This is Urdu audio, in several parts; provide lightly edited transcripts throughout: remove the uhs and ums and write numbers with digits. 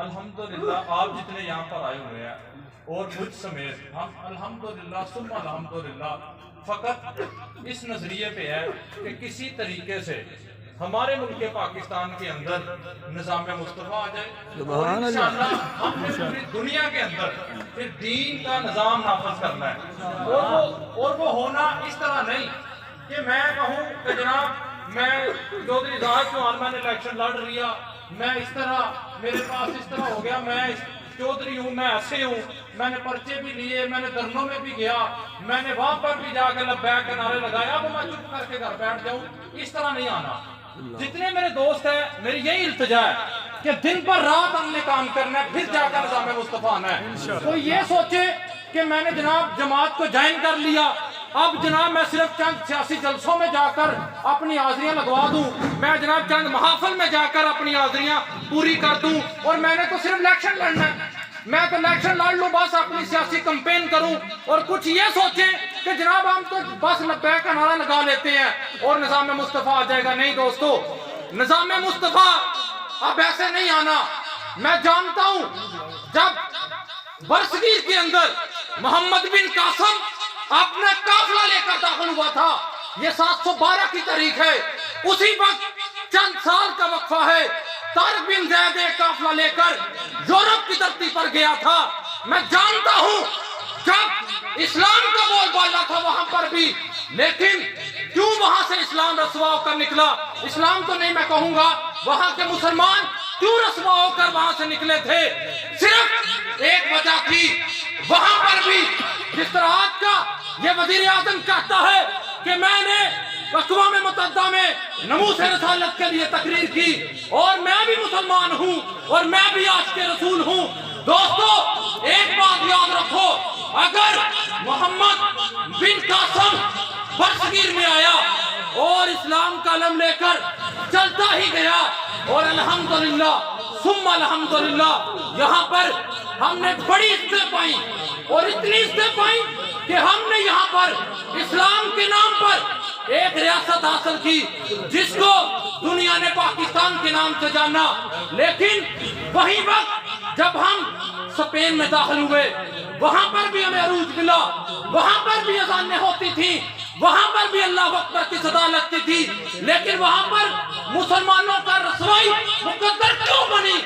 الحمدللہ آپ جتنے یہاں پر آئے ہوئے ہیں اور مجھ سمیت ہم الحمدللہ ثم الحمدللہ فقط اس نظریے پہ ہے کہ کسی طریقے سے ہمارے ملک پاکستان کے اندر نظام مصطفیٰ آ جائے اور انشاءاللہ ہم نے پوری دنیا کے اندر پھر دین کا نظام نافذ کرنا ہے اور وہ ہونا اس طرح نہیں کہ میں کہوں کہ جناب میں چودھری زاہد چوہان میں نے الیکشن لڑ لیا، میں اس طرح میرے پاس اس طرح ہو گیا، میں چودھری ہوں، میں ایسے ہوں، میں نے پرچے بھی لیے، میں نے دھرنوں میں بھی گیا، میں نے وہاں پر بھی جا کے لبیک کے نعرے لگایا، اب میں چپ کر کے گھر بیٹھ جاؤں، اس طرح نہیں آنا۔ جتنے میرے دوست ہیں میری یہی التجا ہے کہ دن پر رات ہم نے کام کرنا ہے، پھر جا کر نظام مصطفیٰ آنا ہے۔ تو یہ سوچے کہ میں نے جناب جماعت کو جوائن کر لیا، اب جناب میں صرف چند سیاسی جلسوں میں جا کر اپنی حاضریاں لگوا دوں، میں جناب چند محافل میں جا کر اپنی حاضریاں پوری کر دوں، اور میں نے تو صرف الیکشن لڑنا ہے، میں تو الیکشن لڑ لوں، بس اپنی سیاسی کمپین کروں، اور کچھ یہ سوچیں کہ جناب ہم تو بس لبیک کا نعرہ لگا لیتے ہیں اور نظام مصطفیٰ آ جائے گا۔ نہیں دوستو، نظام مصطفیٰ اب ایسے نہیں آنا۔ میں جانتا ہوں جب برصغیر کے اندر محمد بن قاسم اپنا قافلہ لے کر داخل ہوا تھا، یہ 712 کی تاریخ ہے، اسی وقت چند سال کا وقفہ ہے، طارق بن زید ایک قافلہ لے کر یورپ کی دھرتی پر گیا تھا۔ میں جانتا ہوں جب اسلام کا بول بالا تھا وہاں پر بھی، لیکن کیوں وہاں سے اسلام رسوا ہو کر نکلا؟ اسلام تو نہیں میں کہوں گا، وہاں کے مسلمان کیوں رسوا ہو کر وہاں سے نکلے تھے؟ صرف ایک وجہ تھی، وہاں پر بھی جس طرح آج کا یہ وزیر اعظم کہتا ہے کہ میں نے اقوام متحدہ میں ناموس رسالت کے لیے تقریر کی اور میں بھی مسلمان ہوں اور میں بھی عاشق رسول ہوں۔ دوستو ایک بات یاد رکھو، اگر محمد بن قاسم برصغیر میں آیا اور اسلام کا علم لے کر چلتا ہی گیا، اور الحمدللہ ثم الحمدللہ یہاں پر ہم نے بڑی عزتیں پائیں، اور اتنی عزتیں پائیں کہ ہم نے یہاں پر اسلام کے نام پر ایک ریاست حاصل کی جس کو دنیا نے پاکستان کے نام سے جانا۔ لیکن وہی وقت جب ہم اسپین میں داخل ہوئے، وہاں پر بھی ہمیں عروج ملا، وہاں پر بھی اذانیں ہوتی تھیں، وہاں پر بھی اللہ اکبر کی صدا لگتی تھی، لیکن وہاں پر مسلمانوں کا رسوائی مقدر کیوں بنی؟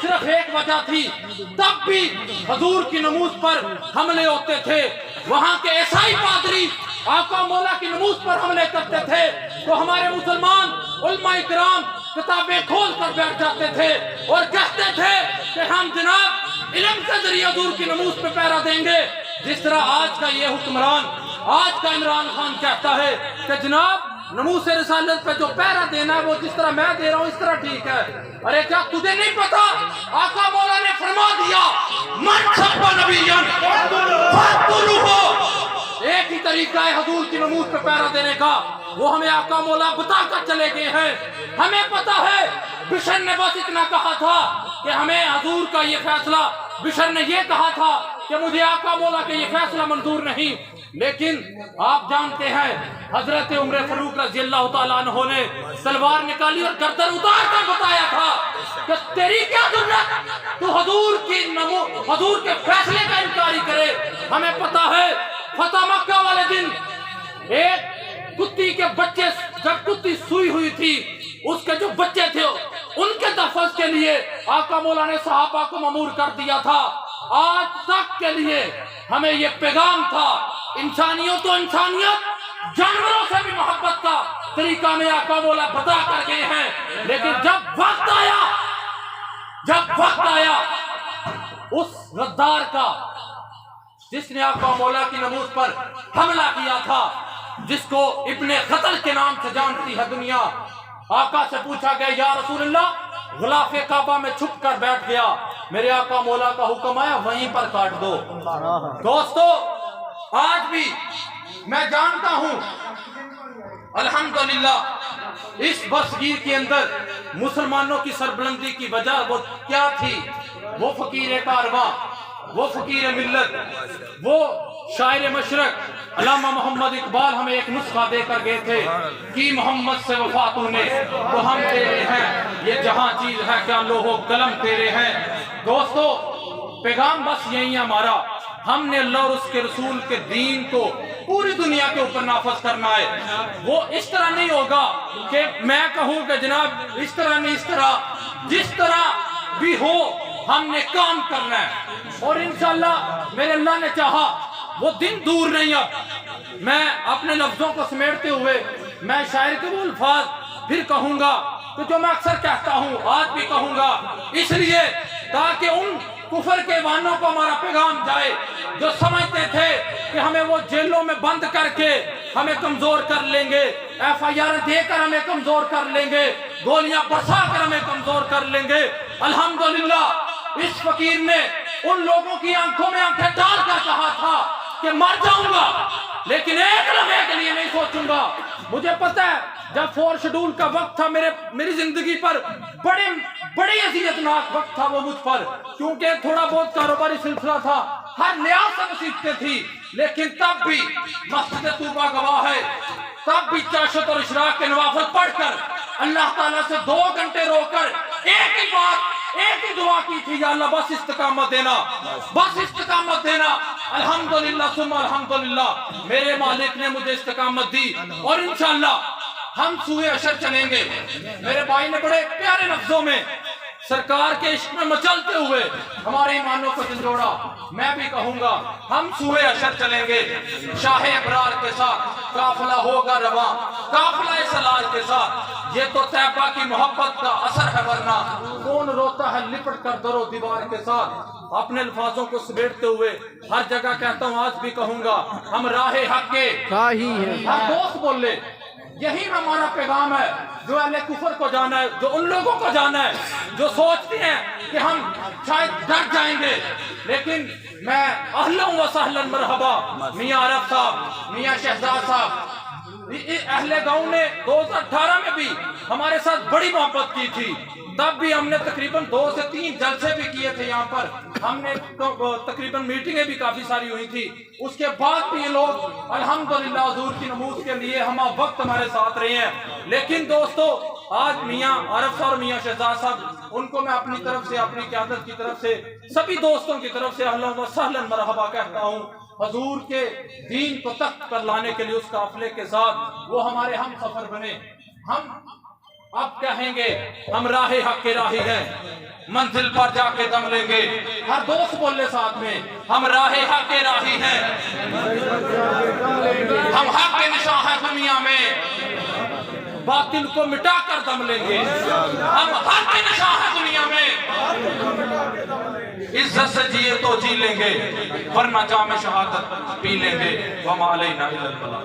صرف ایک وجہ تھی، تب بھی حضور کی نموز پر حملے ہوتے تھے، وہاں کے عیسائی پادری آقا مولا کی نموز پر حملے کرتے تھے، تو ہمارے مسلمان علماء کرام کتابیں کھول کر بیٹھ جاتے تھے اور کہتے تھے کہ ہم جناب علم کے ذریعے حضور کی نموز پہ پہرا دیں گے۔ جس طرح آج کا یہ حکمران، آج کا عمران خان کہتا ہے کہ جناب ناموس رسالت پہ جو پہرا دینا ہے وہ جس طرح میں دے رہا ہوں اس طرح ٹھیک ہے۔ ارے کیا تجھے نہیں پتا آقا مولا نے فرما دیا من سب نبیًا فاقتلوہ، ایک ہی طریقہ ہے حضور کی نموز پہ پہرا دینے کا، وہ ہمیں آقا مولا بتا کر چلے گئے ہیں۔ ہمیں پتا ہے بشر نے بس اتنا کہا تھا کہ ہمیں حضور کا یہ فیصلہ، بشر نے یہ کہا تھا کہ مجھے آقا مولا کے یہ فیصلہ منظور نہیں، لیکن آپ جانتے ہیں حضرت عمر فاروق رضی اللہ تعالیٰ عنہ نے تلوار نکالی اور گردن اتار کر بتایا تھا کہ تیری کیا ضرورت تو حضور کے فیصلے کا انکاری کرے۔ ہمیں پتا ہے فتح مکہ والے دن ایک کتی کے بچے، جب کتی سوئی ہوئی تھی اس کے جو بچے تھے ان کے تحفظ کے لیے آقا مولا نے صحابہ کو مامور کر دیا تھا۔ آج تک کے لیے ہمیں یہ پیغام تھا، انسانیوں تو انسانیت، جانوروں سے بھی محبت کا طریقہ میں آقا مولا بتا کر گئے ہیں، لیکن جب وقت آیا اس غدار کا جس نے آقا مولا کی نموز پر حملہ کیا تھا، جس کو ابن قتل کے نام سے جانتی ہے دنیا، آقا سے پوچھا گیا یا رسول اللہ، غلاف کعبہ میں چھپ کر بیٹھ گیا، میرے آقا مولا کا حکم آیا وہیں پر کاٹ دو۔ دوستو آج بھی میں جانتا ہوں الحمدللہ اس برصغیر کے اندر مسلمانوں کی سربلندی کی وجہ وہ کیا تھی؟ وہ فقیر کارواں، وہ فقیر ملت، وہ شاعر مشرق علامہ محمد اقبال ہمیں ایک نسخہ دے کر گئے تھے کہ محمد سے وفا تو نے، وہ ہم تیرے ہیں، یہ جہاں چیز ہے کیا لوح و قلم تیرے ہیں۔ دوستو پیغام بس یہی ہے ہمارا، ہم نے اللہ اور اس کے رسول کے دین کو پوری دنیا کے اوپر نافذ کرنا ہے۔ وہ اس طرح نہیں ہوگا کہ میں کہوں کہ جناب اس طرح نہیں، اس طرح، جس طرح بھی ہو ہم نے کام کرنا ہے، اور انشاءاللہ میرے اللہ نے چاہا وہ دن دور نہیں۔ اب میں اپنے لفظوں کو سمیٹتے ہوئے میں شاعر کے وہ الفاظ پھر کہوں گا کہ جو میں اکثر کہتا ہوں، آج بھی کہوں گا، اس لیے تاکہ ان کفر کے وانوں کو ہمارا پیغام جائے جو سمجھتے تھے کہ ہمیں وہ جیلوں میں بند کر کے ہمیں کمزور کر لیں گے، ایف آئی آر دے کر ہمیں کمزور کر لیں گے، گولیاں برسا کر ہمیں کمزور کر لیں گے۔ الحمدللہ اس فقیر نے ان لوگوں کی آنکھوں میں آنکھیں ڈال کر کہا تھا کہ مر جاؤں گا لیکن ایک لمحے کے لیے نہیں سوچوں گا۔ مجھے پتہ ہے جب 4 شیڈول کا وقت تھا میری زندگی پر بڑی اذیتناک وقت تھا وہ مجھ پر، کیونکہ تھوڑا بہت کاروباری سلسلہ تھا، ہر نیاز سے مصیبتیں تھی، لیکن تب بھی مسجد طوبہ گواہ ہے، تب بھی چاشت اور اشراق کے نوافل پڑھ کر اللہ تعالیٰ سے 2 گھنٹے رو کر ایک ہی بات، ایک ہی دعا کی تھی، یا اللہ بس استقامت دینا، بس استقامت دینا۔ الحمدللہ ثم الحمدللہ میرے مالک نے مجھے استقامت دی، اور انشاءاللہ ہم سوئے اشر چلیں گے۔ میرے بھائی نے بڑے پیارے لفظوں میں سرکار کے عشق میں مچلتے ہوئے ہمارے ایمانوں کو جھنجھوڑا، میں بھی کہوں گا ہم سوئے اشر چلیں گے شاہ ابرار کے ساتھ، قافلہ ہوگا رواں قافلہ سلاج کے ساتھ، یہ تو طیبہ کی محبت کا اثر ہے، ورنہ کون روتا ہے لپٹ کر در و دیوار کے ساتھ۔ اپنے الفاظوں کو سمیٹتے ہوئے ہر جگہ کہتا ہوں، آج بھی کہوں گا، ہم راہ حق کے ہر دوست بولے یہی ہمارا پیغام ہے، جو اہل کفر کو جانا ہے، جو ان لوگوں کو جانا ہے جو سوچتے ہیں کہ ہم شاید ڈر جائیں گے، لیکن میں اہلا و سہلا مرحبا میاں عرب صاحب، میاں شہزاد صاحب، اہل گاؤں نے 2018 میں بھی ہمارے ساتھ بڑی محبت کی تھی، تب بھی ہم نے تقریباً 2 سے 3 جلسے بھی کیے تھے یہاں پر، ہم نے تقریباً میٹنگیں بھی کافی ساری ہوئی تھی، اس کے بعد بھی یہ لوگ الحمدللہ حضور کی نمود کے لیے ہم وقت ہمارے ساتھ رہے ہیں۔ لیکن دوستو آج میاں عرب صاحب اور میاں شہزاد صاحب، ان کو میں اپنی طرف سے، اپنی قیادت کی طرف سے، سبھی دوستوں کی طرف سے اہلا و سہلا مرحبا کہتا ہوں۔ حضور کے دین کو تخت پر لانے کے لیے اس قافلے کے ساتھ وہ ہمارے ہم سفر بنے۔ ہم اب کہیں گے ہم راہ حق کے راہی ہیں، منزل پر جا کے دم لیں گے، ہر دوست بولے ساتھ میں، ہم راہ حق کے راہی ہیں، ہم حق کے نشاں ہیں دنیا میں، باطل کو مٹا کر دم لیں گے، ہم حق کے نشاں ہیں دنیا میں، عزت سے جیے تو جی لیں گے ورنہ جام شہادت پی لیں گے، وما علینا الا البلاغ۔